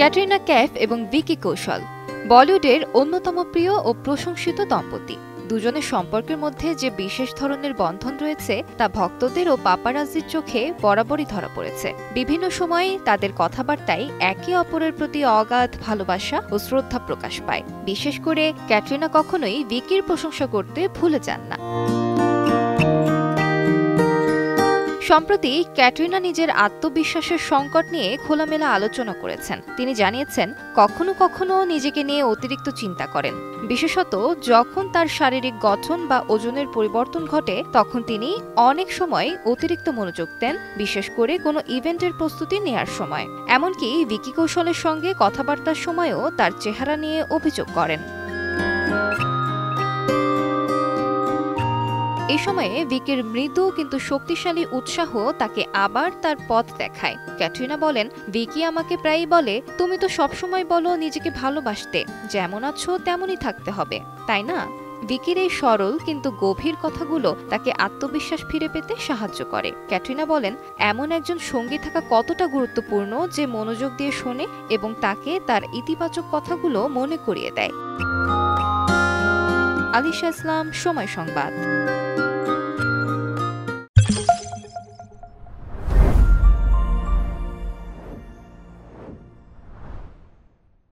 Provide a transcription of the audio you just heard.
ক্যাটরিনা कैफ এবং ভিকি কৌশল বলিউডের অন্যতম প্রিয় ও প্রশংসিত দম্পতি। দুজনের সম্পর্কের মধ্যে যে বিশেষ ধরনের বন্ধন রয়েছে তা ভক্তদের ও পাপারাজ্জির চোখে বরাবরই ধরা পড়েছে। বিভিন্ন সময়ে তাদের কথাবার্তায় একে অপরের প্রতি অগাধ ভালোবাসা ও শ্রদ্ধা প্রকাশ পায়। বিশেষ করে ক্যাটরিনা কখনোই ভিকির প্রশংসা করতে ভুলে যান না। সম্প্রতি ক্যাটরিনা নিজের আত্মবিশ্বাসের সংকট নিয়ে খোলামেলা আলোচনা করেছেন। তিনি জানিয়েছেন, কখনো কখনো নিজেকে নিয়ে অতিরিক্ত চিন্তা করেন, বিশেষত যখন তার শারীরিক গঠন বা ওজনের পরিবর্তন ঘটে তখন তিনি অনেক সময় অতিরিক্ত মনোযোগ দেন, বিশেষ করে কোনো ইভেন্টের প্রস্তুতি নেয়ার সময়। এমনকি ভিকি কৌশলের সঙ্গে কথাবার্তার সময়ও তার চেহারা নিয়ে অভিযোগ করেন। এ সময়ে ভিকির মৃদু কিন্তু শক্তিশালী উৎসাহ তাকে আবার তার পথ দেখায়। ক্যাটরিনা বলেন, ভিকি আমাকে প্রায়ই বলে, তুমি তো সবসময় বলো নিজেকে ভালোবাসতে, যেমন আছো তেমনই থাকতে হবে, তাই না? ভিকির এই সরল কিন্তু গভীর কথাগুলো তাকে আত্মবিশ্বাস ফিরে পেতে সাহায্য করে। ক্যাটরিনা বলেন, এমন একজন সঙ্গী থাকা কতটা গুরুত্বপূর্ণ যে মনোযোগ দিয়ে শোনে এবং তাকে তার ইতিবাচক কথাগুলো মনে করিয়ে দেয়। আলিশা ইসলাম, সময় সংবাদ।